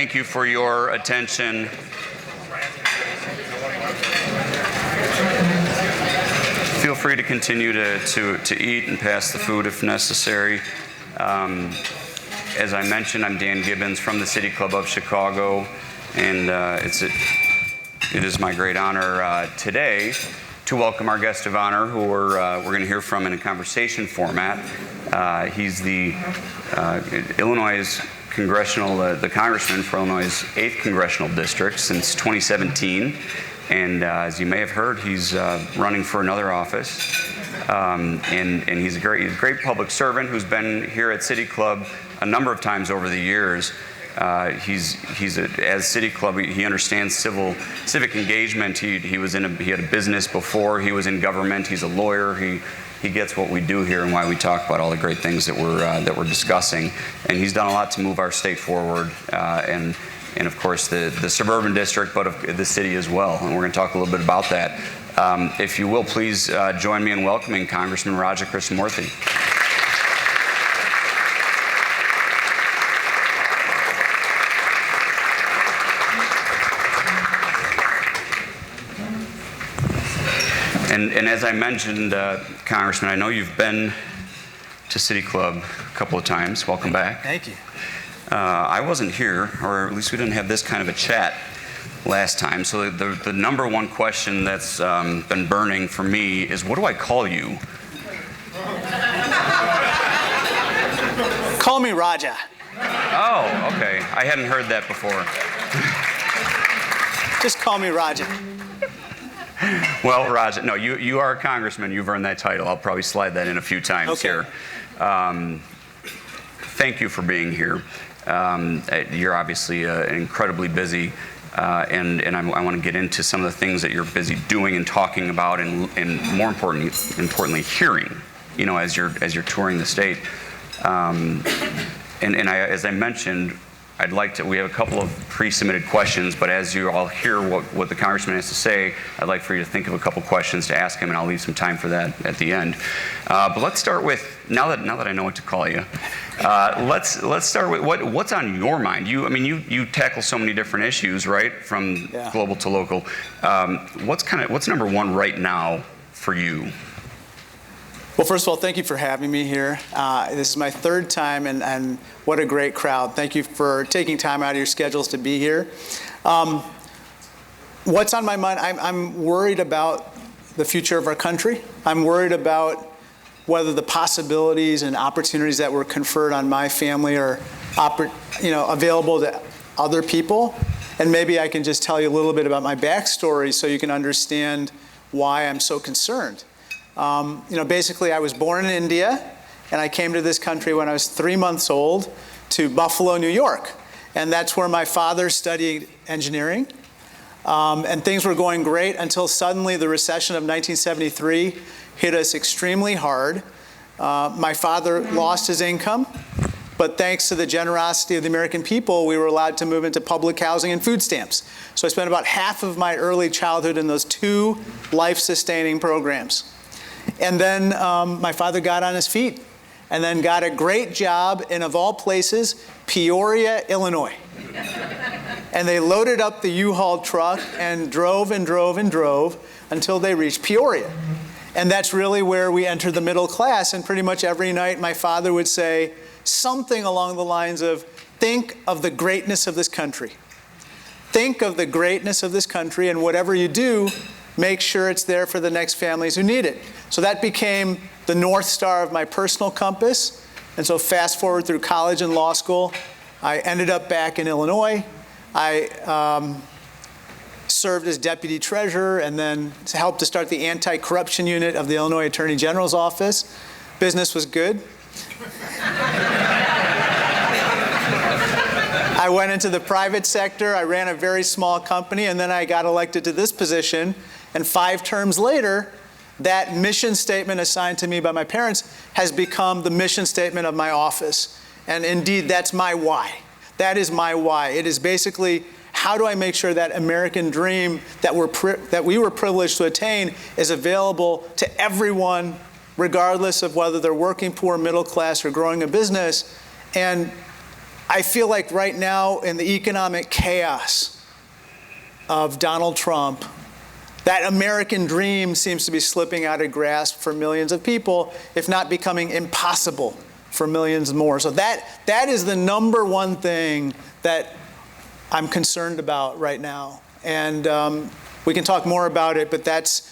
thank you for your attention. Feel free to continue to eat and pass the food if necessary. As I mentioned, I'm Dan Gibbons from the City Club of Chicago, and it is my great honor today to welcome our guest of honor, who we're going to hear from in a conversation format. He's the the congressman for Illinois' 8th congressional district since 2017. And as you may have heard, he's running for another office. And he's a great public servant who's been here at City Club a number of times over the years. As City Club, he understands civic engagement. He had a business before. He was in government. He's a lawyer. He gets what we do here and why we talk about all the great things that we're discussing. And he's done a lot to move our state forward, and of course the suburban district, but of the city as well. And we're going to talk a little bit about that. If you will, please join me in welcoming Congressman Raja Krishnamoorthi. And as I mentioned, Congressman, I know you've been to City Club a couple of times. Welcome back. Thank you. I wasn't here, or at least we didn't have this kind of a chat last time. So the number one question that's been burning for me is, what do I call you? Call me Raja. Oh, okay. I hadn't heard that before. Just call me Raja. Well, Raja, no, you are a congressman. You've earned that title. I'll probably slide that in a few times here. Thank you for being here. You're obviously incredibly busy, and I want to get into some of the things that you're busy doing and talking about, and more importantly, hearing. As you're touring the state. As I mentioned, we have a couple of pre-submitted questions, but as you all hear what the congressman has to say, I'd like for you to think of a couple questions to ask him, and I'll leave some time for that at the end. But let's start with, now that I know what to call you, let's start with what's on your mind. You tackle so many different issues, right, from global to local. What's number one right now for you? Well, first of all, thank you for having me here. This is my third time, and what a great crowd. Thank you for taking time out of your schedules to be here. What's on my mind? I'm worried about the future of our country. I'm worried about whether the possibilities and opportunities that were conferred on my family are available to other people. And maybe I can just tell you a little bit about my backstory so you can understand why I'm so concerned. Basically, I was born in India, and I came to this country when I was 3 months old to Buffalo, New York. And that's where my father studied engineering. And things were going great until suddenly the recession of 1973 hit us extremely hard. My father lost his income, but thanks to the generosity of the American people, we were allowed to move into public housing and food stamps. So I spent about half of my early childhood in those two life-sustaining programs. And then my father got on his feet and then got a great job in, of all places, Peoria, Illinois. And they loaded up the U-Haul truck and drove and drove and drove until they reached Peoria. And that's really where we entered the middle class. And pretty much every night my father would say something along the lines of, think of the greatness of this country. Think of the greatness of this country, and whatever you do, make sure it's there for the next families who need it. So that became the North Star of my personal compass. And so fast forward through college and law school, I ended up back in Illinois. I served as deputy treasurer and then helped to start the anti-corruption unit of the Illinois Attorney General's office. Business was good. I went into the private sector. I ran a very small company, and then I got elected to this position. And 5 terms later, that mission statement assigned to me by my parents has become the mission statement of my office. And indeed, that's my why. That is my why. It is basically, how do I make sure that American dream that we were privileged to attain is available to everyone, regardless of whether they're working poor, middle class, or growing a business. And I feel like right now in the economic chaos of Donald Trump, that American dream seems to be slipping out of grasp for millions of people, if not becoming impossible for millions more. So that is the number one thing that I'm concerned about right now. And we can talk more about it, but that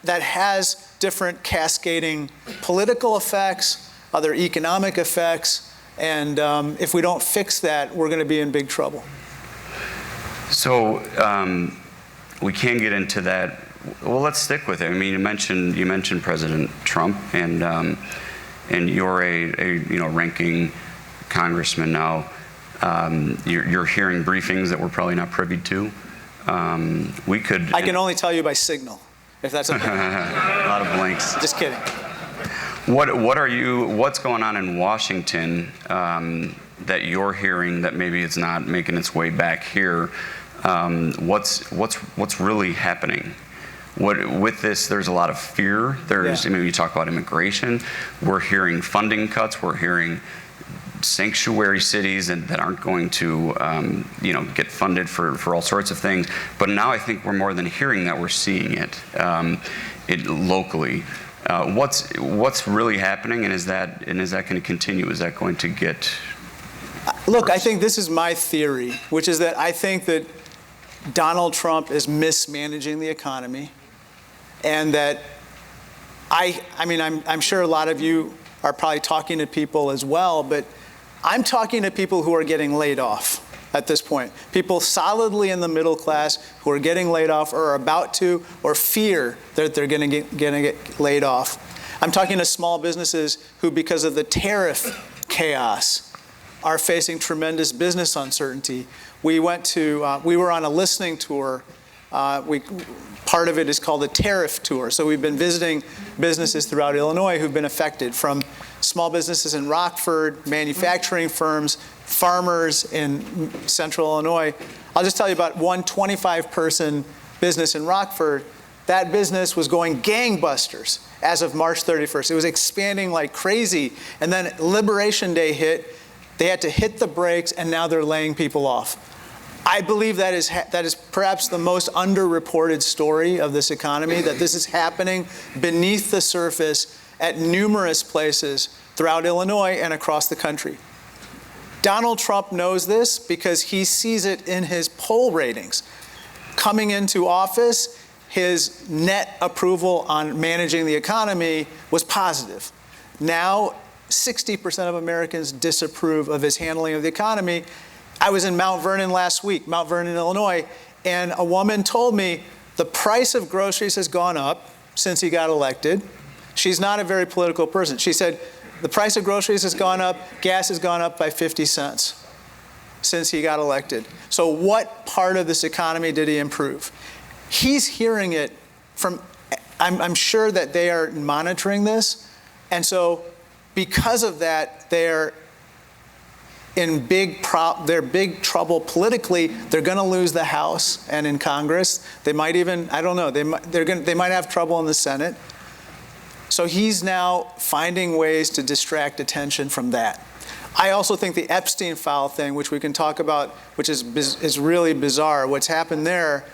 has different cascading political effects, other economic effects, and if we don't fix that, we're going to be in big trouble. So we can get into that. Well, let's stick with it. I mean, you mentioned President Trump, and you're a ranking congressman now. You're hearing briefings that we're probably not privy to. I can only tell you by signal, if that's okay. A lot of blanks. Just kidding. What's going on in Washington that you're hearing that maybe it's not making its way back here? What's really happening? With this, there's a lot of fear. You talk about immigration. We're hearing funding cuts. We're hearing sanctuary cities that aren't going to get funded for all sorts of things. But now I think we're more than hearing that, we're seeing it locally. What's really happening, and is that going to continue? Is that going to get Look, I think this is my theory, which is that I think that Donald Trump is mismanaging the economy, and that I'm sure a lot of you are probably talking to people as well, but I'm talking to people who are getting laid off at this point. People solidly in the middle class who are getting laid off or are about to, or fear that they're going to get laid off. I'm talking to small businesses who, because of the tariff chaos, are facing tremendous business uncertainty. We were on a listening tour. Part of it is called a tariff tour. So we've been visiting businesses throughout Illinois who've been affected, from small businesses in Rockford, manufacturing firms, farmers in central Illinois. I'll just tell you about one 25-person business in Rockford. That business was going gangbusters as of March 31st. It was expanding like crazy. And then Liberation Day hit. They had to hit the brakes, and now they're laying people off. I believe that is perhaps the most underreported story of this economy, that this is happening beneath the surface at numerous places throughout Illinois and across the country. Donald Trump knows this because he sees it in his poll ratings. Coming into office, his net approval on managing the economy was positive. Now, 60% of Americans disapprove of his handling of the economy. I was in Mount Vernon last week, Mount Vernon, Illinois, and a woman told me the price of groceries has gone up since he got elected. She's not a very political person. She said the price of groceries has gone up, gas has gone up by 50 cents since he got elected. So what part of this economy did he improve? He's hearing it from, I'm sure that they are monitoring this, and so because of that, they're in big trouble politically. They're going to lose the House and in Congress. They might even, I don't know, they might have trouble in the Senate. So he's now finding ways to distract attention from that. I also think the Epstein file thing, which we can talk about, which is really bizarre. What's happened there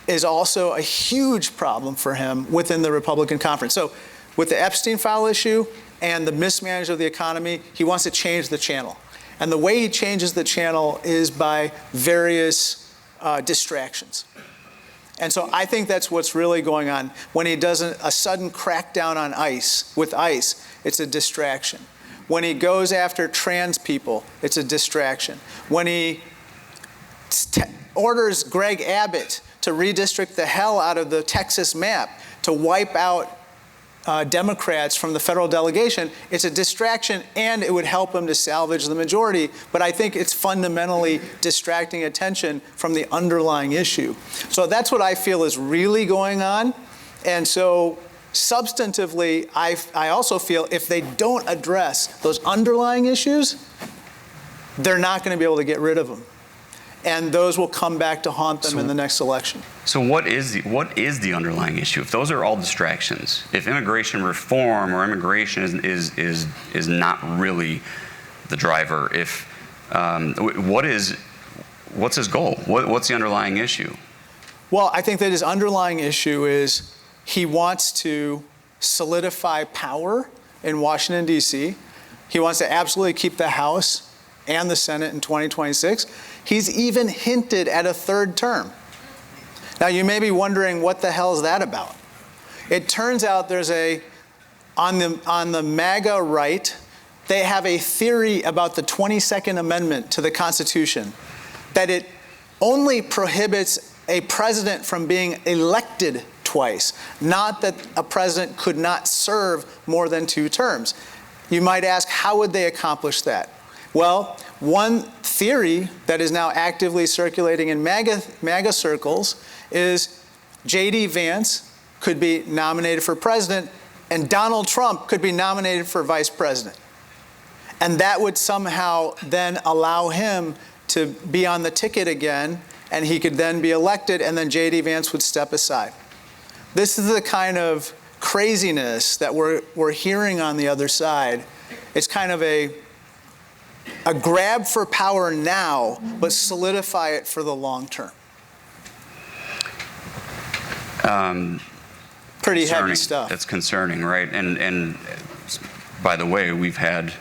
is also a huge problem for him within the Republican conference. So with the Epstein file issue and the mismanagement of the economy, he wants to change the channel. And the way he changes the channel is by various distractions. And so I think that's what's really going on. When he does a sudden crackdown on ICE, it's a distraction. When he goes after trans people, it's a distraction. When he orders Greg Abbott to redistrict the hell out of the Texas map, to wipe out Democrats from the federal delegation, it's a distraction, and it would help him to salvage the majority. But I think it's fundamentally distracting attention from the underlying issue. So that's what I feel is really going on. And so substantively, I also feel if they don't address those underlying issues, they're not going to be able to get rid of them. And those will come back to haunt them in the next election. So what is the underlying issue? If those are all distractions, if immigration reform or immigration is not really the driver, if What's his goal? What's the underlying issue? Well, I think that his underlying issue is he wants to solidify power in Washington, D.C. He wants to absolutely keep the House and the Senate in 2026. He's even hinted at a third term. Now, you may be wondering, what the hell is that about? It turns out there's on the MAGA right, they have a theory about the 22nd Amendment to the Constitution, that it only prohibits a president from being elected twice, not that a president could not serve more than 2 terms. You might ask, how would they accomplish that? Well, one theory that is now actively circulating in MAGA circles is J.D. Vance could be nominated for president, and Donald Trump could be nominated for vice president. And that would somehow then allow him to be on the ticket again, and he could then be elected, and then J.D. Vance would step aside. This is the kind of craziness that we're hearing on the other side. It's kind of a grab for power now, but solidify it for the long term. Pretty heavy stuff. That's concerning, right? And by the way, we've had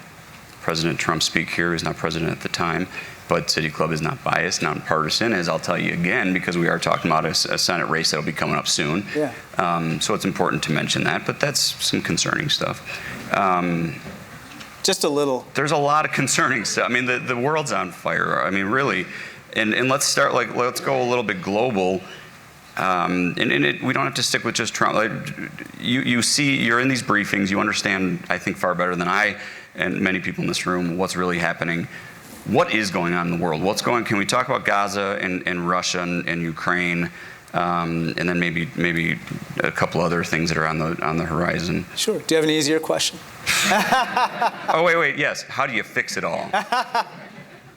President Trump speak here. He was not president at the time. But City Club is not biased, not partisan, as I'll tell you again, because we are talking about a Senate race that will be coming up soon. Yeah. So it's important to mention that, but that's some concerning stuff. Just a little. There's a lot of concerning stuff. I mean, the world's on fire. I mean, really. And let's start, let's go a little bit global. We don't have to stick with just Trump. You see, you're in these briefings, you understand, I think, far better than I and many people in this room, what's really happening. What is going on in the world? Can we talk about Gaza and Russia and Ukraine, and then maybe a couple other things that are on the horizon? Sure. Do you have an easier question? Oh, wait, yes. How do you fix it all?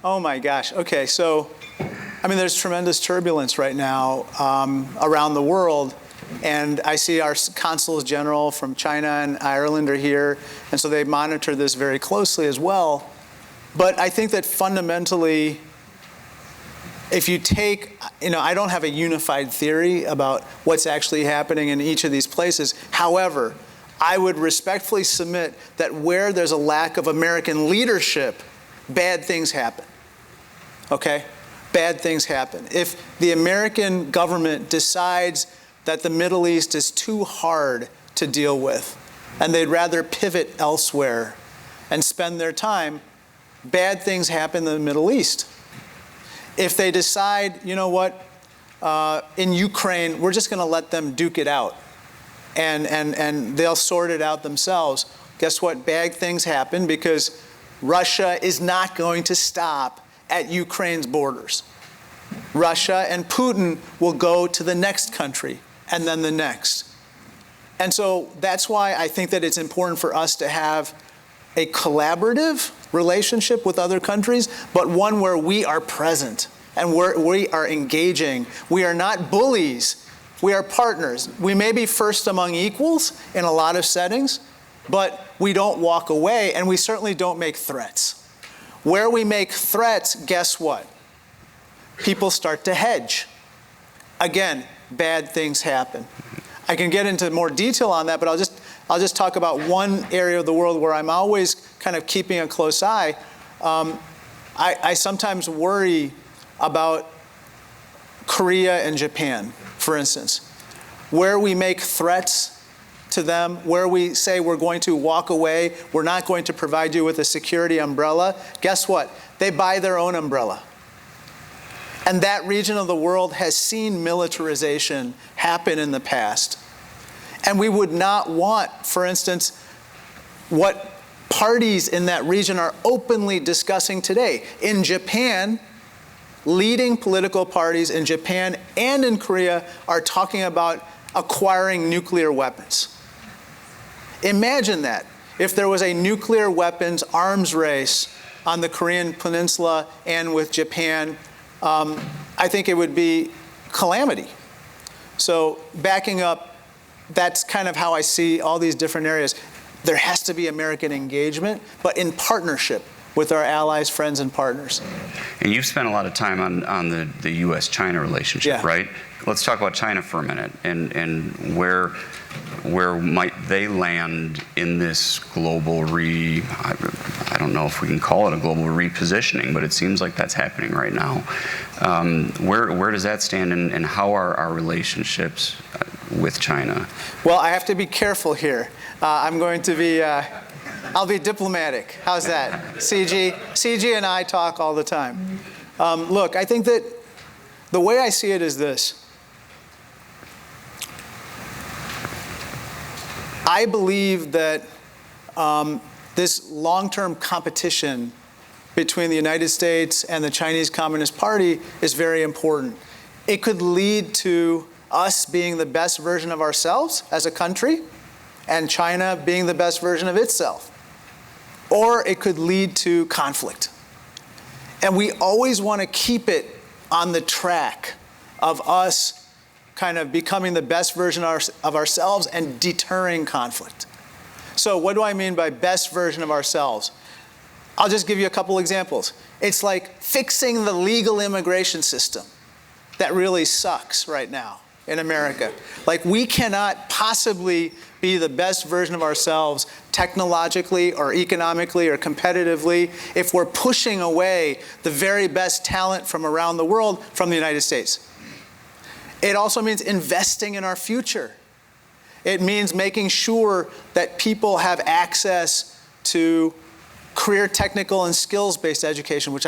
Oh my gosh. Okay, so, I mean, there's tremendous turbulence right now around the world, and I see our consuls general from China and Ireland are here, and so they monitor this very closely as well. But I think that fundamentally, if you take, I don't have a unified theory about what's actually happening in each of these places. However, I would respectfully submit that where there's a lack of American leadership, bad things happen. Okay? Bad things happen. If the American government decides that the Middle East is too hard to deal with, and they'd rather pivot elsewhere and spend their time, bad things happen in the Middle East. If they decide, you know what, in Ukraine, we're just going to let them duke it out, and they'll sort it out themselves, guess what? Bad things happen because Russia is not going to stop at Ukraine's borders. Russia and Putin will go to the next country and then the next. And so that's why I think that it's important for us to have a collaborative relationship with other countries, but one where we are present and where we are engaging. We are not bullies. We are partners. We may be first among equals in a lot of settings, but we don't walk away, and we certainly don't make threats. Where we make threats, guess what? People start to hedge. Again, bad things happen. I can get into more detail on that, but I'll just talk about one area of the world where I'm always kind of keeping a close eye. I sometimes worry about Korea and Japan, for instance, where we make threats to them, where we say we're going to walk away, we're not going to provide you with a security umbrella. Guess what? They buy their own umbrella. And that region of the world has seen militarization happen in the past. And we would not want, for instance, what parties in that region are openly discussing today. In Japan, leading political parties in Japan and in Korea are talking about acquiring nuclear weapons. Imagine that. If there was a nuclear weapons arms race on the Korean Peninsula and with Japan, I think it would be calamity. So backing up, that's kind of how I see all these different areas. There has to be American engagement, but in partnership with our allies, friends, and partners. And you've spent a lot of time on the U.S.-China relationship, Yeah. right? Let's talk about China for a minute, and where might they land in this global I don't know if we can call it a global repositioning, but it seems like that's happening right now. Where does that stand, and how are our relationships with China? Well, I have to be careful here. I'm going to be, I'll be diplomatic. How's that? CG and I talk all the time. Look, I think that the way I see it is this. I believe that this long-term competition between the United States and the Chinese Communist Party is very important. It could lead to us being the best version of ourselves as a country, and China being the best version of itself. Or it could lead to conflict. And we always want to keep it on the track of us kind of becoming the best version of ourselves and deterring conflict. So what do I mean by best version of ourselves? I'll just give you a couple examples. It's like fixing the legal immigration system that really sucks right now in America. Like, we cannot possibly be the best version of ourselves technologically or economically or competitively if we're pushing away the very best talent from around the world from the United States. It also means investing in our future. It means making sure that people have access to career technical and skills-based education, which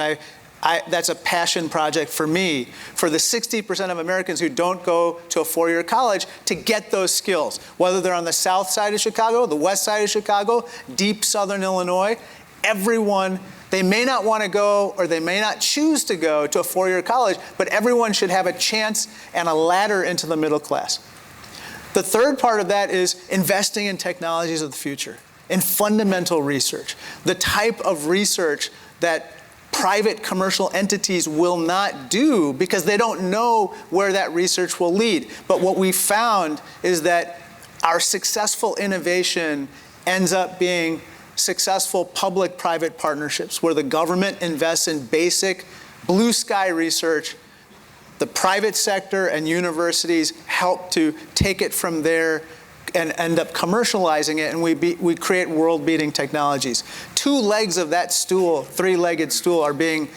that's a passion project for me, for the 60% of Americans who don't go to a four-year college, to get those skills, whether they're on the south side of Chicago, the west side of Chicago, deep southern Illinois. Everyone, they may not want to go, or they may not choose to go to a four-year college, but everyone should have a chance and a ladder into the middle class. The third part of that is investing in technologies of the future, in fundamental research, the type of research that private commercial entities will not do because they don't know where that research will lead. But what we found is that our successful innovation ends up being successful public-private partnerships where the government invests in basic blue sky research, the private sector and universities help to take it from there and end up commercializing it, and we create world-beating technologies. Two legs of that stool, three-legged stool, are being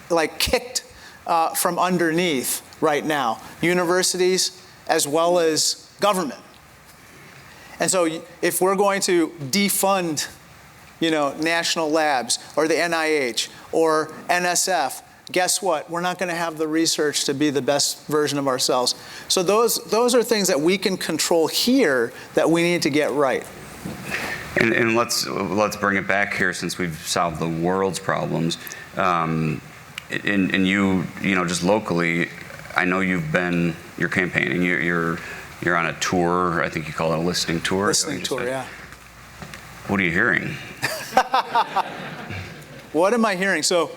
like kicked from underneath right now. Universities as well as government. And so if we're going to defund, national labs or the NIH or NSF, guess what? We're not going to have the research to be the best version of ourselves. So those are things that we can control here that we need to get right. And let's bring it back here, since we've solved the world's problems. And you just locally, I know you're campaigning. You're on a tour. I think you call it a listening tour. Listening tour, yeah. What are you hearing? What am I hearing? So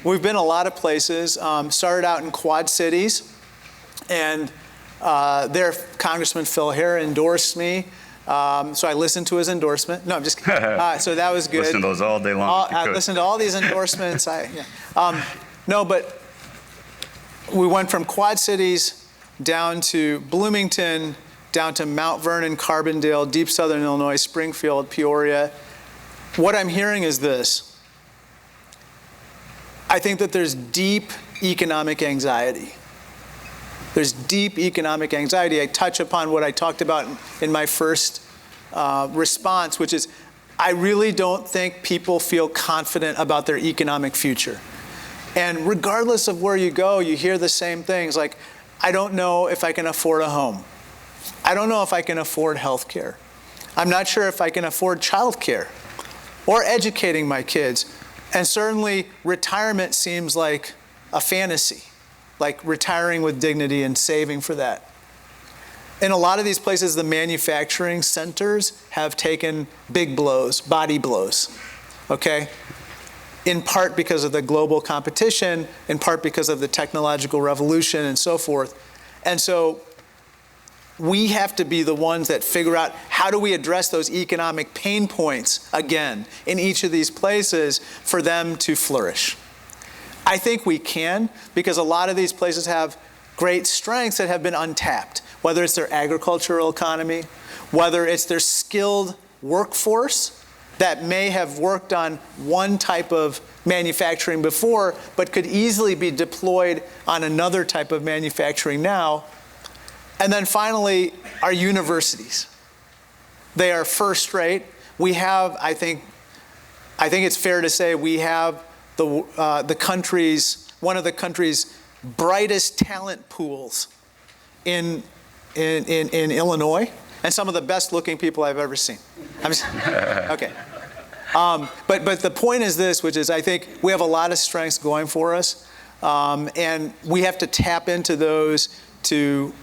we've been a lot of places. Started out in Quad Cities, and there Congressman Phil Hare endorsed me. So I listened to his endorsement. No, I'm just kidding. So that was good. Listen to those all day long. I listened to all these endorsements. No, but we went from Quad Cities down to Bloomington, down to Mount Vernon, Carbondale, deep southern Illinois, Springfield, Peoria. What I'm hearing is this. I think that there's deep economic anxiety. There's deep economic anxiety. I touch upon what I talked about in my first response, which is I really don't think people feel confident about their economic future. And regardless of where you go, you hear the same things like, I don't know if I can afford a home. I don't know if I can afford health care. I'm not sure if I can afford child care or educating my kids. And certainly retirement seems like a fantasy, like retiring with dignity and saving for that. In a lot of these places, the manufacturing centers have taken big blows, body blows, okay? In part because of the global competition, in part because of the technological revolution and so forth. And so we have to be the ones that figure out how do we address those economic pain points again in each of these places for them to flourish. I think we can, because a lot of these places have great strengths that have been untapped, whether it's their agricultural economy, whether it's their skilled workforce that may have worked on one type of manufacturing before, but could easily be deployed on another type of manufacturing now. And then finally, our universities. They are first rate. We have, I think it's fair to say, we have one of the country's brightest talent pools in Illinois, and some of the best looking people I've ever seen. Okay. But the point is this, which is I think we have a lot of strengths going for us, and we have to tap into those to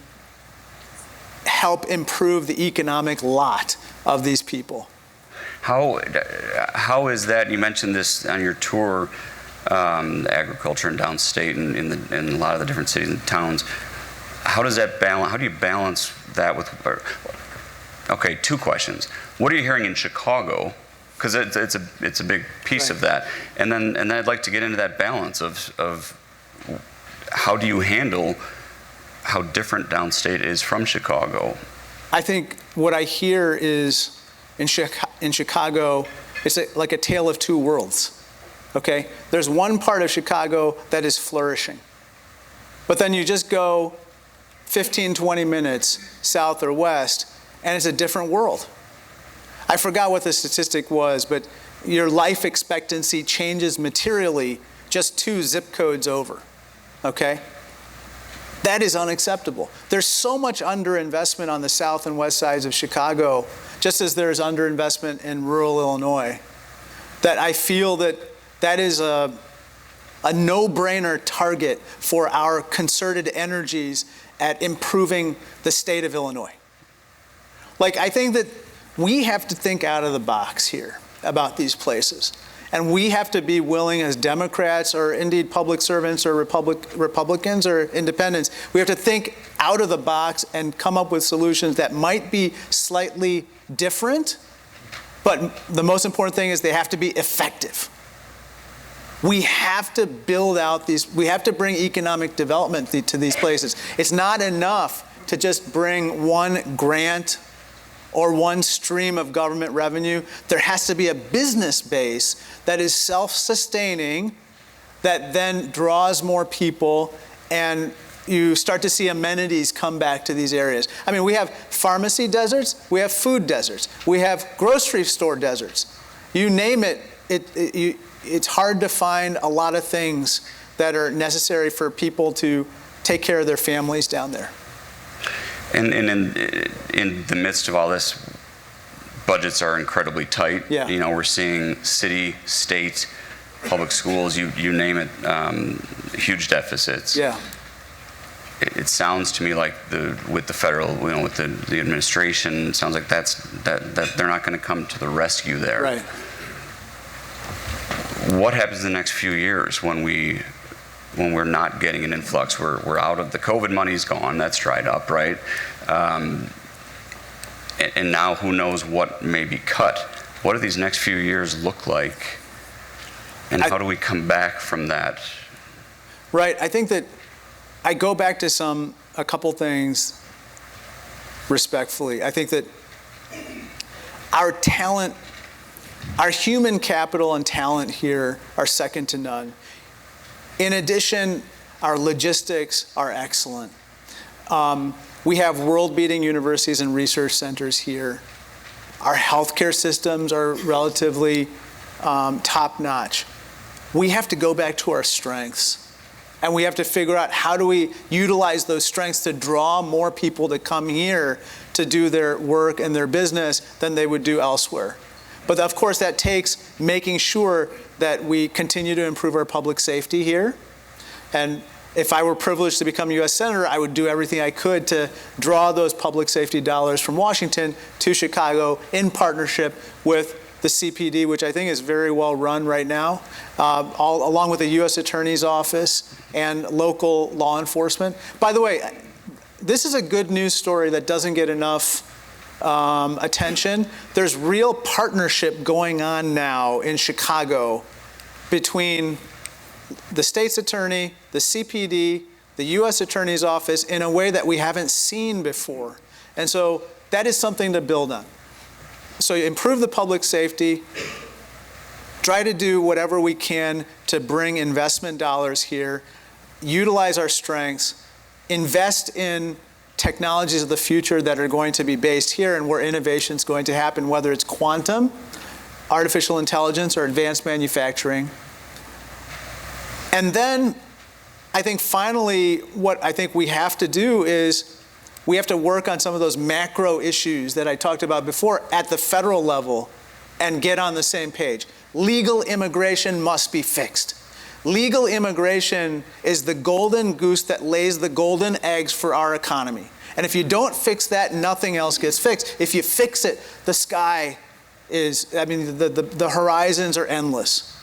help improve the economic lot of these people. How is that? You mentioned this on your tour, agriculture and downstate and in a lot of the different cities and towns. How does that balance? How do you balance that with? Okay, two questions. What are you hearing in Chicago? Because it's a big piece of that, and then I'd like to get into that balance of how do you handle how different downstate is from Chicago? I think what I hear is in Chicago, it's like a tale of two worlds, okay? There's one part of Chicago that is flourishing, but then you just go 15, 20 minutes south or west, and it's a different world. I forgot what the statistic was, but your life expectancy changes materially just 2 zip codes over, okay? That is unacceptable. There's so much underinvestment on the south and west sides of Chicago, just as there's underinvestment in rural Illinois, that I feel that is a no-brainer target for our concerted energies at improving the state of Illinois. Like, I think that we have to think out of the box here about these places. And we have to be willing as Democrats or indeed public servants or Republicans or independents, we have to think out of the box and come up with solutions that might be slightly different, but the most important thing is they have to be effective. We have to build out we have to bring economic development to these places. It's not enough to just bring one grant or one stream of government revenue. There has to be a business base that is self-sustaining, that then draws more people, and you start to see amenities come back to these areas. I mean, we have pharmacy deserts, we have food deserts, we have grocery store deserts. You name it, it's hard to find a lot of things that are necessary for people to take care of their families down there. And in the midst of all this, budgets are incredibly tight. Yeah. You know, we're seeing city, state, public schools, you name it, huge deficits. Yeah. It sounds to me like with the federal, with the administration, it sounds like that they're not going to come to the rescue there. Right. What happens in the next few years when we're not getting an influx? We're out of the COVID money's gone, that's dried up, right? And now who knows what may be cut. What do these next few years look like? And how do we come back from that? Right, I think that I go back to a couple things respectfully. I think that our talent, our human capital and talent here are second to none. In addition, our logistics are excellent. We have world-beating universities and research centers here. Our healthcare systems are relatively top-notch. We have to go back to our strengths, and we have to figure out how do we utilize those strengths to draw more people to come here to do their work and their business than they would do elsewhere. But of course, that takes making sure that we continue to improve our public safety here. And if I were privileged to become U.S. Senator, I would do everything I could to draw those public safety dollars from Washington to Chicago in partnership with the CPD, which I think is very well run right now, along with the U.S. Attorney's Office and local law enforcement. By the way, this is a good news story that doesn't get enough attention. There's real partnership going on now in Chicago between the state's attorney, the CPD, the U.S. Attorney's Office in a way that we haven't seen before. And so that is something to build on. So improve the public safety, try to do whatever we can to bring investment dollars here, utilize our strengths, invest in technologies of the future that are going to be based here and where innovation is going to happen, whether it's quantum, artificial intelligence, or advanced manufacturing. And then I think finally what I think we have to do is we have to work on some of those macro issues that I talked about before at the federal level and get on the same page. Legal immigration must be fixed. Legal immigration is the golden goose that lays the golden eggs for our economy. And if you don't fix that, nothing else gets fixed. If you fix it, the sky is, the horizons are endless.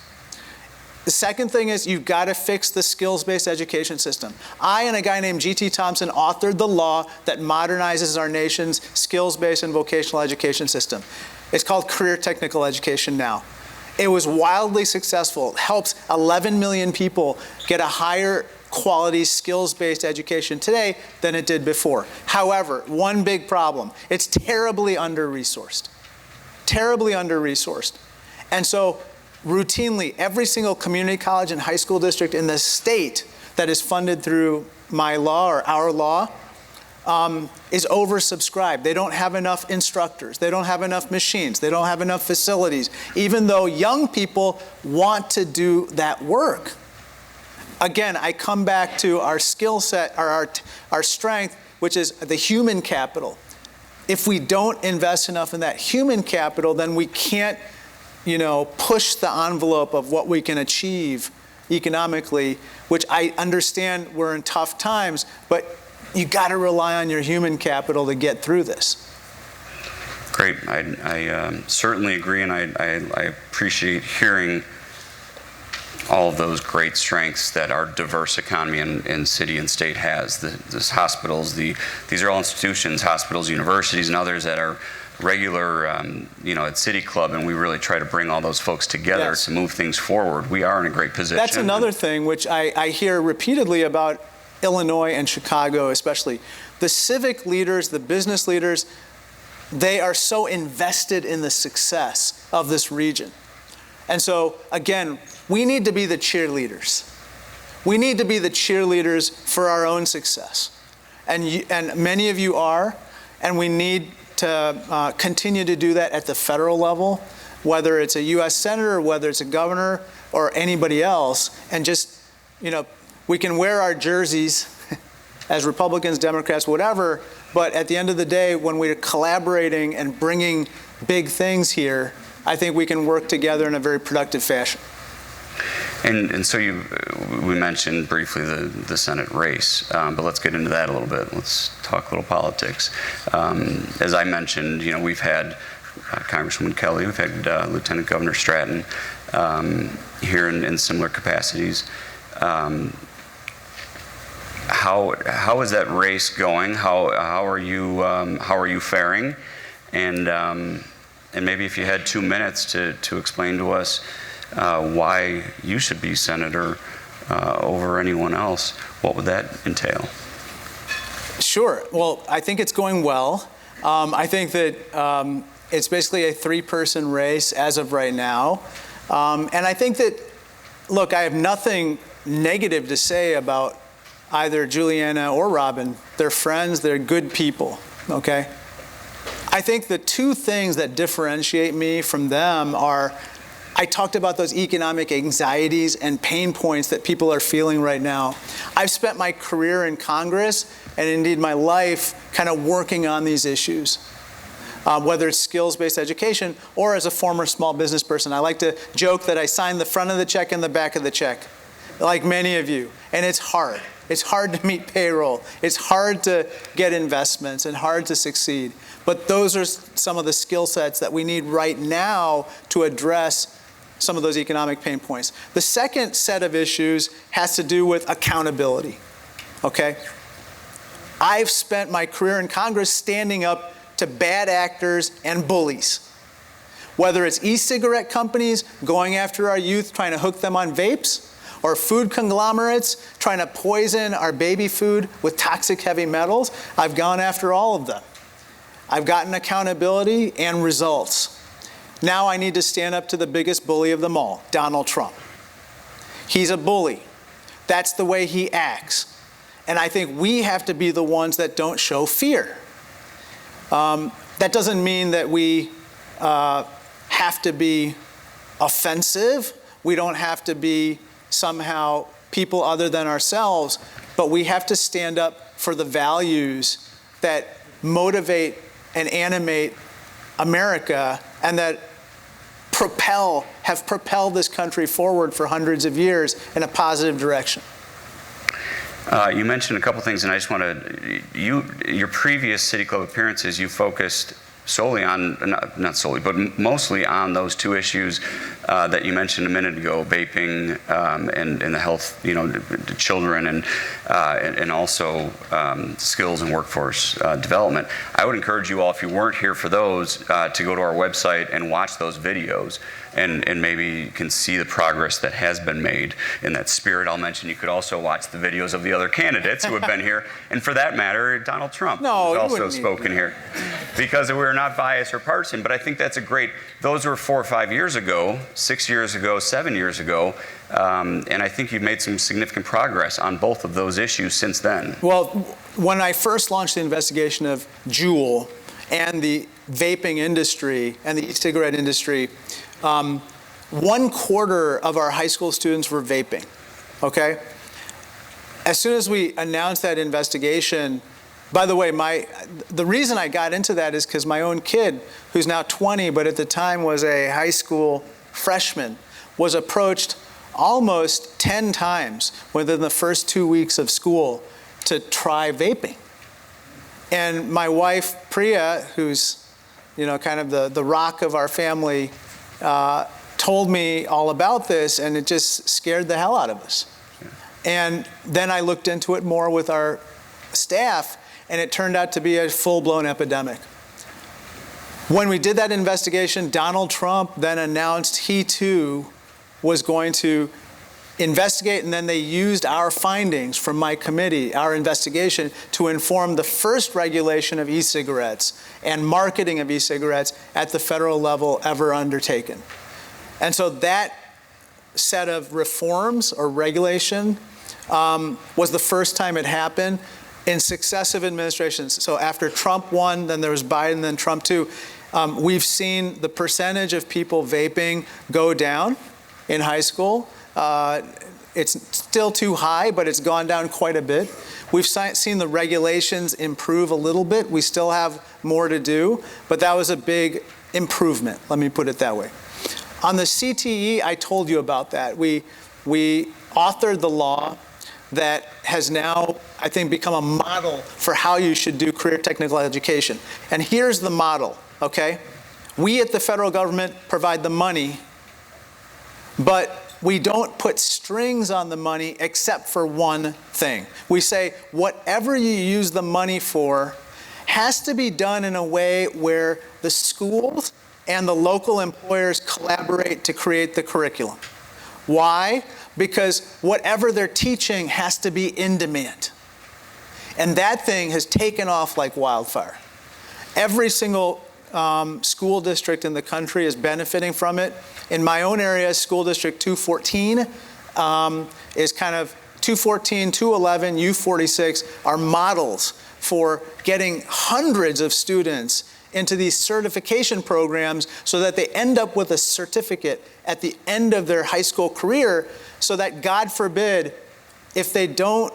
The second thing is you've got to fix the skills-based education system. I and a guy named G.T. Thompson authored the law that modernizes our nation's skills-based and vocational education system. It's called Career Technical Education now. It was wildly successful. It helps 11 million people get a higher quality skills-based education today than it did before. However, one big problem, it's terribly under-resourced. Terribly under-resourced. And so routinely, every single community college and high school district in the state that is funded through my law or our law is oversubscribed. They don't have enough instructors. They don't have enough machines. They don't have enough facilities, even though young people want to do that work. Again, I come back to our skill set, our strength, which is the human capital. If we don't invest enough in that human capital, then we can't push the envelope of what we can achieve economically, which I understand we're in tough times, but you got to rely on your human capital to get through this. Great. I certainly agree, and I appreciate hearing all of those great strengths that our diverse economy in city and state has. This hospitals, these are all institutions, hospitals, universities, and others that are regular, at City Club, and we really try to bring all those folks together to move things forward. We are in a great position. That's another thing which I hear repeatedly about Illinois and Chicago especially. The civic leaders, the business leaders, they are so invested in the success of this region. And so, again, we need to be the cheerleaders. We need to be the cheerleaders for our own success. And many of you are, and we need to continue to do that at the federal level, whether it's a U.S. Senator, whether it's a governor, or anybody else, and just, we can wear our jerseys as Republicans, Democrats, whatever, but at the end of the day, when we're collaborating and bringing big things here, I think we can work together in a very productive fashion. And so we mentioned briefly the Senate race, but let's get into that a little bit. Let's talk a little politics. As I mentioned, we've had Congresswoman Kelly, we've had Lieutenant Governor Stratton here in similar capacities. How is that race going? How are you faring? And maybe if you had 2 minutes to explain to us why you should be senator over anyone else, what would that entail? Sure. Well, I think it's going well. I think that it's basically a 3-person race as of right now. And I think that, look, I have nothing negative to say about either Juliana or Robin. They're friends, they're good people, okay? I think the 2 things that differentiate me from them are, I talked about those economic anxieties and pain points that people are feeling right now. I've spent my career in Congress, and indeed my life, kind of working on these issues, whether it's skills-based education or as a former small business person. I like to joke that I signed the front of the check and the back of the check, like many of you, and it's hard. It's hard to meet payroll. It's hard to get investments and hard to succeed. But those are some of the skill sets that we need right now to address some of those economic pain points. The second set of issues has to do with accountability, okay? I've spent my career in Congress standing up to bad actors and bullies. Whether it's e-cigarette companies going after our youth, trying to hook them on vapes, or food conglomerates trying to poison our baby food with toxic heavy metals, I've gone after all of them. I've gotten accountability and results. Now I need to stand up to the biggest bully of them all, Donald Trump. He's a bully. That's the way he acts. And I think we have to be the ones that don't show fear. That doesn't mean that we have to be offensive. We don't have to be somehow people other than ourselves, but we have to stand up for the values that motivate and animate America and that have propelled this country forward for hundreds of years in a positive direction. You mentioned a couple things, and I just want to, your previous City Club appearances, you focused solely on, not solely, but mostly on those two issues that you mentioned a minute ago, vaping and the health, the children, and also skills and workforce development. I would encourage you all, if you weren't here for those, to go to our website and watch those videos. And maybe you can see the progress that has been made in that spirit. I'll mention you could also watch the videos of the other candidates who have been here, and for that matter, Donald Trump, who's also spoken here, because we're not biased or partisan. But I think that's a great, those were 4 or 5 years ago, 6 years ago, 7 years ago, and I think you've made some significant progress on both of those issues since then. Well, when I first launched the investigation of Juul and the vaping industry and the e-cigarette industry, 1/4 of our high school students were vaping, okay? As soon as we announced that investigation, by the way, the reason I got into that is because my own kid, who's now 20, but at the time was a high school freshman, was approached almost 10 times within the first 2 weeks of school to try vaping. And my wife, Priya, who's kind of the rock of our family, told me all about this, and it just scared the hell out of us. And then I looked into it more with our staff, and it turned out to be a full-blown epidemic. When we did that investigation, Donald Trump then announced he too was going to investigate, and then they used our findings from my committee, our investigation, to inform the first regulation of e-cigarettes and marketing of e-cigarettes at the federal level ever undertaken. And so that set of reforms or regulation was the first time it happened in successive administrations. So after Trump 1, then there was Biden, then Trump 2. We've seen the percentage of people vaping go down in high school. It's still too high, but it's gone down quite a bit. We've seen the regulations improve a little bit. We still have more to do, but that was a big improvement, let me put it that way. On the CTE, I told you about that. We authored the law that has now, I think, become a model for how you should do career technical education. And here's the model, okay? We at the federal government provide the money, but we don't put strings on the money except for one thing. We say whatever you use the money for has to be done in a way where the schools and the local employers collaborate to create the curriculum. Why? Because whatever they're teaching has to be in demand. And that thing has taken off like wildfire. Every single school district in the country is benefiting from it. In my own area, School District 214 is kind of 214, 211, U46 are models for getting hundreds of students into these certification programs so that they end up with a certificate at the end of their high school career, so that, God forbid, if they don't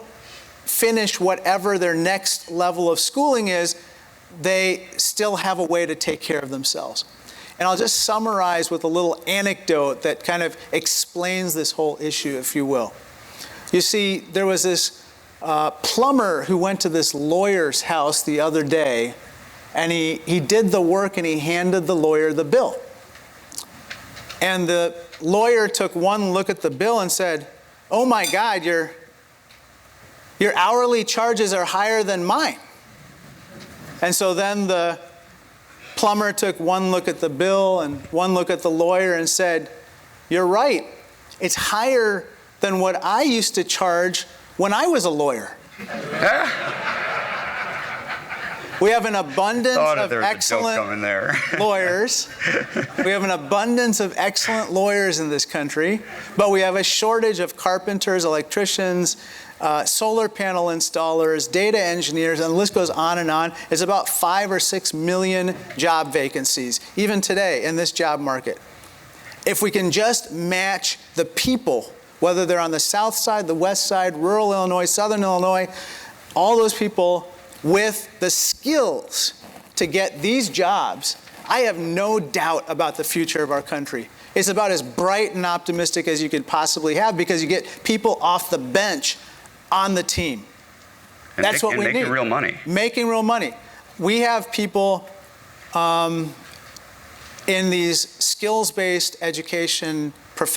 finish whatever their next level of schooling is, they still have a way to take care of themselves. And I'll just summarize with a little anecdote that kind of explains this whole issue, if you will. You see, there was this plumber who went to this lawyer's house the other day, and he did the work and he handed the lawyer the bill. And the lawyer took one look at the bill and said, "Oh my God, your Your hourly charges are higher than mine. And so then the plumber took one look at the bill and one look at the lawyer and said, you're right, it's higher than what I used to charge when I was a lawyer. We have an abundance of excellent lawyers. We have an abundance of excellent lawyers in this country, but we have a shortage of carpenters, electricians, solar panel installers, data engineers, and the list goes on and on. It's about 5 or 6 million job vacancies, even today in this job market. If we can just match the people, whether they're on the south side, the west side, rural Illinois, southern Illinois, all those people with the skills to get these jobs, I have no doubt about the future of our country. It's about as bright and optimistic as you could possibly have because you get people off the bench on the team. And that's what we need. Making real money. Making real money. We have people in these skills-based education,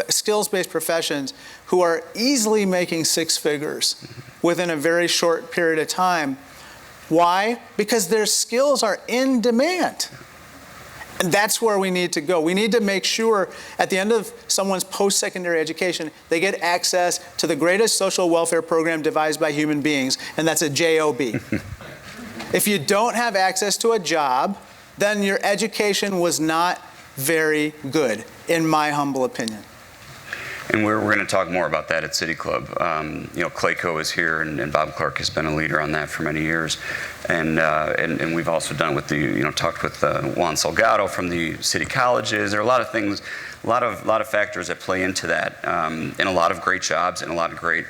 skills-based professions who are easily making 6 figures within a very short period of time. Why? Because their skills are in demand. And that's where we need to go. We need to make sure at the end of someone's post-secondary education, they get access to the greatest social welfare program devised by human beings, and that's a job. If you don't have access to a job, then your education was not very good, in my humble opinion. And we're going to talk more about that at City Club. Clayco is here, and Bob Clark has been a leader on that for many years. And we've also done with talked with Juan Salgado from the city colleges. There are a lot of things, a lot of factors that play into that, and a lot of great jobs and a lot of great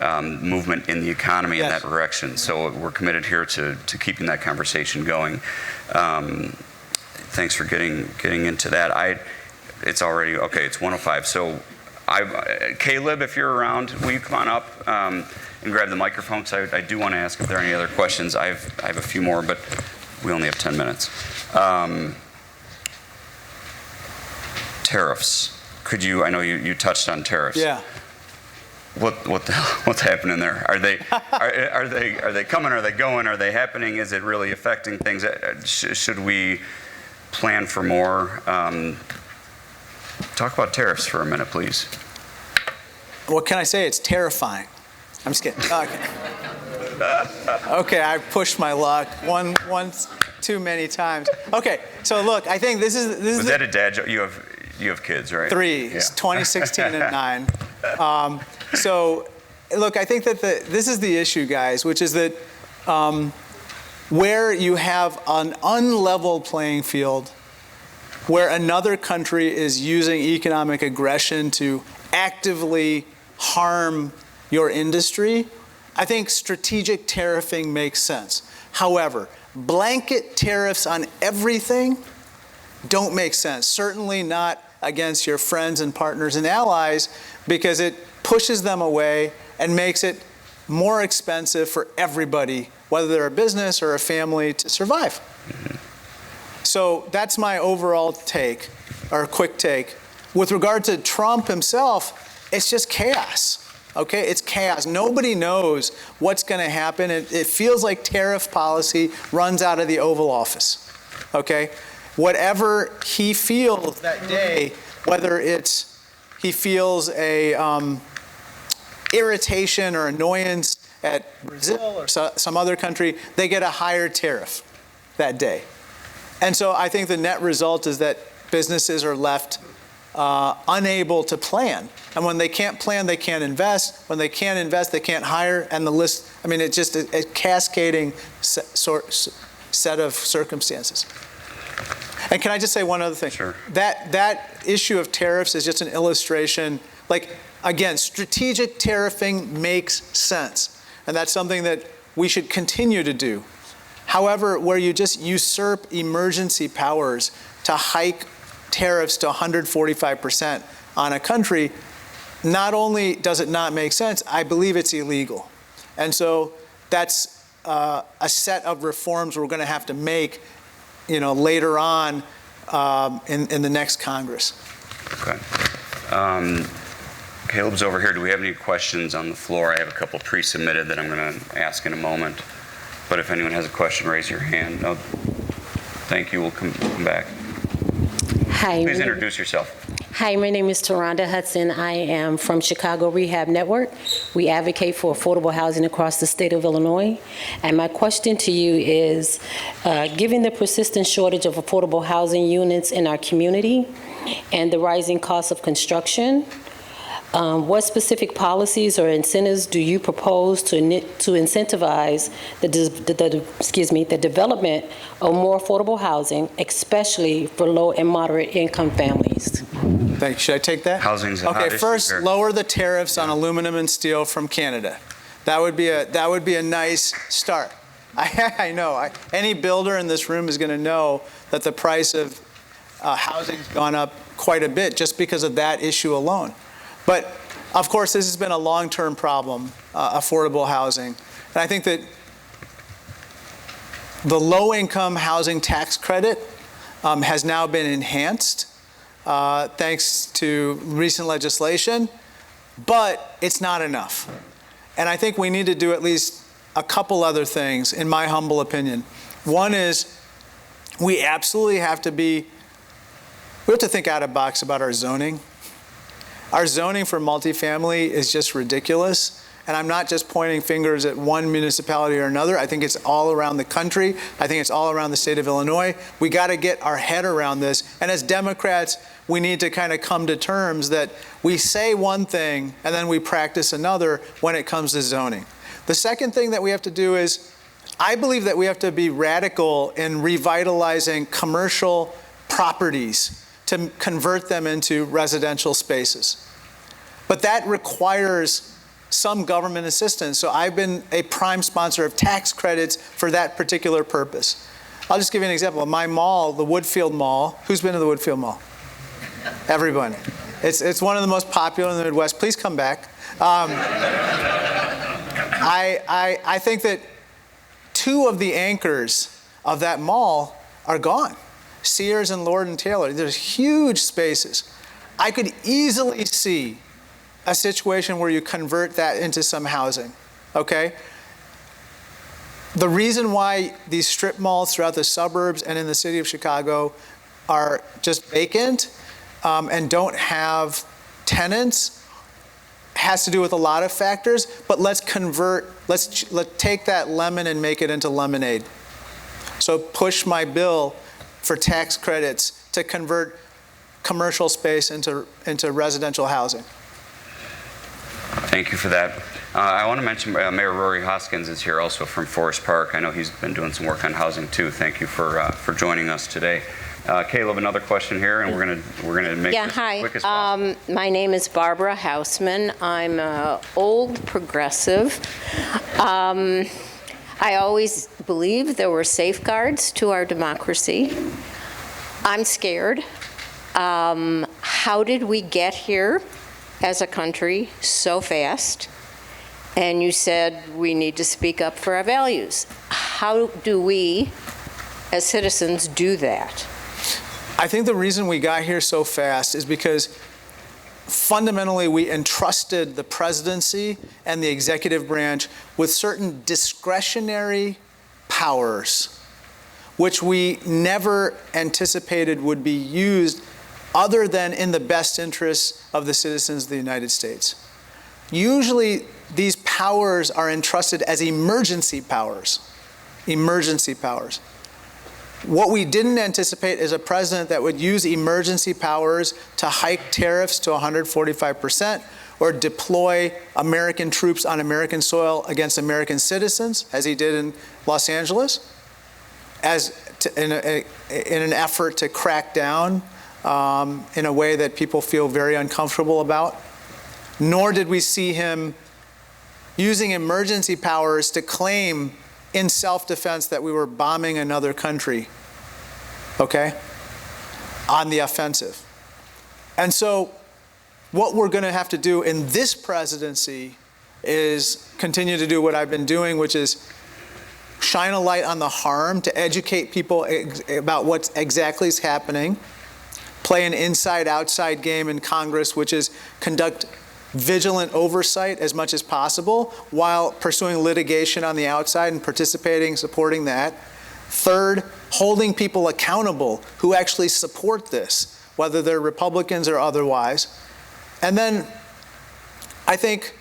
movement in the economy in that direction. So we're committed here to keeping that conversation going. Thanks for getting into that. It's already, okay, it's 1:05. So Caleb, if you're around, will you come on up and grab the microphone? Because I do want to ask if there are any other questions. I have a few more, but we only have 10 minutes. Tariffs. Could you? I know you touched on tariffs. Yeah. What's happening there? Are they coming? Are they going? Are they happening? Is it really affecting things? Should we plan for more? Talk about tariffs for a minute, please. What can I say? It's terrifying. I'm just kidding. Okay, I pushed my luck once too many times. Okay, so look, I think this is. Was that a dad joke? You have kids, right? 3, yeah. 2016 and 9. So, look, I think that this is the issue, guys, which is that where you have an unlevel playing field, where another country is using economic aggression to actively harm your industry, I think strategic tariffing makes sense. However, blanket tariffs on everything don't make sense. Certainly not against your friends and partners and allies, because it pushes them away and makes it more expensive for everybody, whether they're a business or a family, to survive. So that's my overall take, or quick take. With regard to Trump himself, it's just chaos, okay? It's chaos. Nobody knows what's going to happen. It feels like tariff policy runs out of the Oval Office, okay? Whatever he feels that day, whether it's he feels a irritation or annoyance at Brazil or some other country, they get a higher tariff that day. And so I think the net result is that businesses are left unable to plan. And when they can't plan, they can't invest. When they can't invest, they can't hire. And the list, I mean, it's just a cascading set of circumstances. And can I just say one other thing? Sure. That issue of tariffs is just an illustration. Like, again, strategic tariffing makes sense. And that's something that we should continue to do. However, where you just usurp emergency powers to hike tariffs to 145% on a country, not only does it not make sense, I believe it's illegal. And so that's a set of reforms we're going to have to make, later on in the next Congress. Okay. Caleb's over here. Do we have any questions on the floor? I have a couple pre-submitted that I'm going to ask in a moment. But if anyone has a question, raise your hand. No. Thank you. We'll come back. Hi. Please introduce yourself. Hi, my name is Taronda Hudson. I am from Chicago Rehab Network. We advocate for affordable housing across the state of Illinois. And my question to you is, given the persistent shortage of affordable housing units in our community and the rising cost of construction, what specific policies or incentives do you propose to incentivize the development of more affordable housing, especially for low and moderate income families? Thanks. Should I take that? Housing's a hot Okay, issue first, here. lower the tariffs on aluminum and steel from Canada. That would be a nice start. I know. Any builder in this room is going to know that the price of housing's gone up quite a bit just because of that issue alone. But of course, this has been a long-term problem, affordable housing. And I think that the low-income housing tax credit has now been enhanced thanks to recent legislation, but it's not enough. And I think we need to do at least a couple other things, in my humble opinion. One is we absolutely have to think out of the box about our zoning. Our zoning for multifamily is just ridiculous. And I'm not just pointing fingers at one municipality or another. I think it's all around the country. I think it's all around the state of Illinois. We got to get our head around this. And as Democrats, we need to kind of come to terms that we say one thing and then we practice another when it comes to zoning. The second thing that we have to do is, I believe that we have to be radical in revitalizing commercial properties to convert them into residential spaces. But that requires some government assistance. So I've been a prime sponsor of tax credits for that particular purpose. I'll just give you an example. My mall, the Woodfield Mall, who's been to the Woodfield Mall? Everyone. It's one of the most popular in the Midwest. Please come back. I think that two of the anchors of that mall are gone. Sears and Lord & Taylor. There's huge spaces. I could easily see a situation where you convert that into some housing, okay? The reason why these strip malls throughout the suburbs and in the city of Chicago are just vacant and don't have tenants has to do with a lot of factors, but let's take that lemon and make it into lemonade. So push my bill for tax credits to convert commercial space into residential housing. Thank you for that. I want to mention Mayor Rory Hoskins is here also from Forest Park. I know he's been doing some work on housing too. Thank you for joining us today. Caleb, another question here, and we're gonna make this as quick as possible. My name is Barbara Hausman. I'm an old progressive. I always believed there were safeguards to our democracy. I'm scared. How did we get here as a country so fast? And you said we need to speak up for our values. How do we, as citizens, do that? I think the reason we got here so fast is because fundamentally we entrusted the presidency and the executive branch with certain discretionary powers, which we never anticipated would be used other than in the best interests of the citizens of the United States. Usually these powers are entrusted as emergency powers. Emergency powers. What we didn't anticipate is a president that would use emergency powers to hike tariffs to 145% or deploy American troops on American soil against American citizens, as he did in Los Angeles, in an effort to crack down in a way that people feel very uncomfortable about. Nor did we see him using emergency powers to claim in self-defense that we were bombing another country, okay, on the offensive. And so what we're going to have to do in this presidency is continue to do what I've been doing, which is shine a light on the harm, to educate people about what exactly is happening, play an inside-outside game in Congress, which is conduct vigilant oversight as much as possible while pursuing litigation on the outside and participating, supporting that. Third, holding people accountable who actually support this, whether they're Republicans or otherwise. And then I think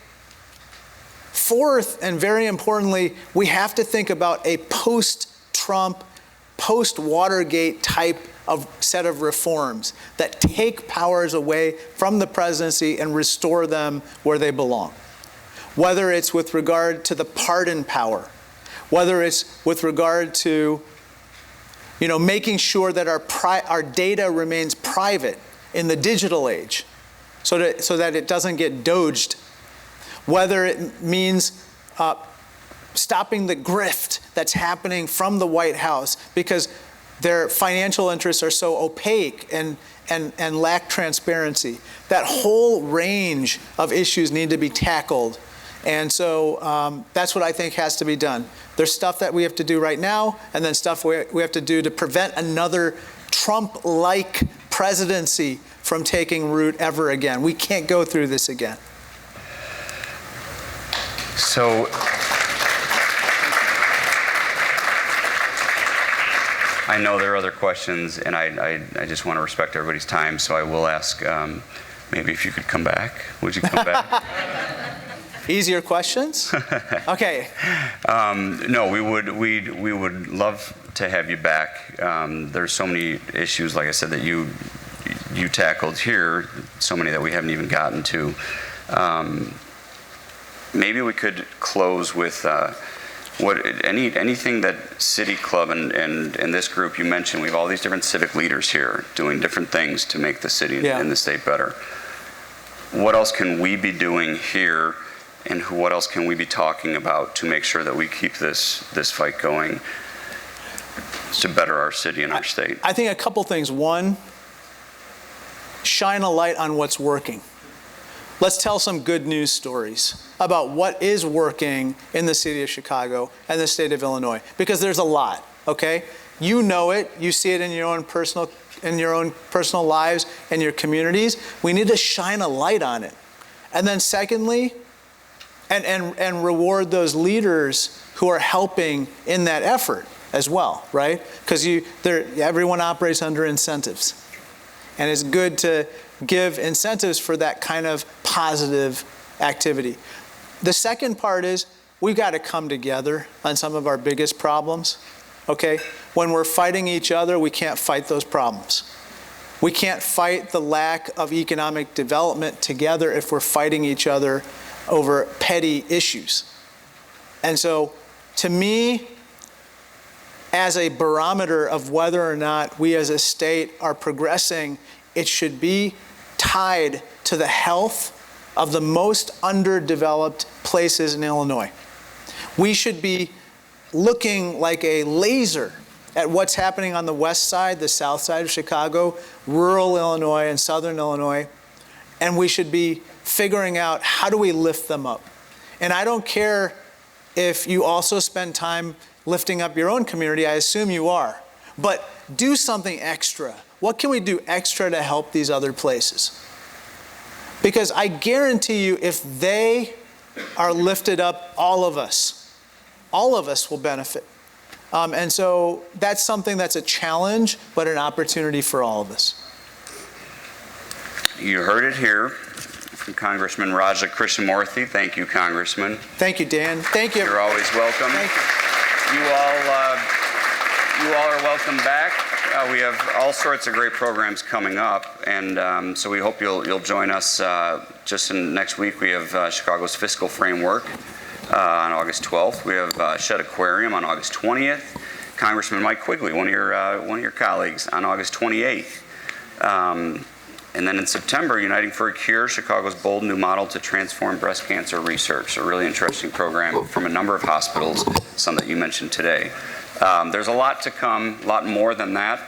fourth, and very importantly, we have to think about a post-Trump, post-Watergate type of set of reforms that take powers away from the presidency and restore them where they belong. Whether it's with regard to the pardon power, whether it's with regard to making sure that our data remains private in the digital age so that it doesn't get doged, whether it means stopping the grift that's happening from the White House because their financial interests are so opaque and lack transparency. That whole range of issues need to be tackled. And so that's what I think has to be done. There's stuff that we have to do right now, and then stuff we have to do to prevent another Trump-like presidency from taking root ever again. We can't go through this again. So I know there are other questions, and I just want to respect everybody's time, so I will ask, maybe if you could come back. Would you come back? Easier questions? Okay. No, we would love to have you back. There's so many issues, like I said, that you tackled here, so many that we haven't even gotten to. Maybe we could close with anything that City Club and this group you mentioned. We have all these different civic leaders here doing different things to make the city and the state better. What else can we be doing here, and what else can we be talking about to make sure that we keep this fight going to better our city and our state? I think a couple things. One, shine a light on what's working. Let's tell some good news stories about what is working in the city of Chicago and the state of Illinois, because there's a lot, okay? You know it, you see it in your own personal lives and your communities. We need to shine a light on it. And then secondly, and reward those leaders who are helping in that effort as well, right? Because everyone operates under incentives. And it's good to give incentives for that kind of positive activity. The second part is we've got to come together on some of our biggest problems, okay? When we're fighting each other, we can't fight those problems. We can't fight the lack of economic development together if we're fighting each other over petty issues. And so, to me, as a barometer of whether or not we as a state are progressing, it should be tied to the health of the most underdeveloped places in Illinois. We should be looking like a laser at what's happening on the west side, the south side of Chicago, rural Illinois and southern Illinois, and we should be figuring out how do we lift them up. And I don't care if you also spend time lifting up your own community, I assume you are, but do something extra. What can we do extra to help these other places? Because I guarantee you, if they are lifted up, all of us will benefit. And so that's something that's a challenge, but an opportunity for all of us. You heard it here from Congressman Raja Krishnamoorthi. Thank you, Congressman. Thank you, Dan. Thank you. You're always welcome. Thank you. You all are welcome back. We have all sorts of great programs coming up, and so we hope you'll join us just in next week. We have Chicago's Fiscal Framework on August 12th. We have Shed Aquarium on August 20th. Congressman Mike Quigley, one of your colleagues, on August 28th. And then in September, Uniting for a Cure, Chicago's bold new model to transform breast cancer research. A really interesting program from a number of hospitals, some that you mentioned today. There's a lot to come, a lot more than that.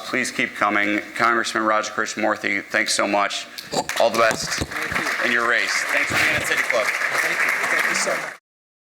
Please keep coming. Congressman Raja Krishnamoorthi, thanks so much. All the best in your race. Thanks for being at City Club. Thank you so much.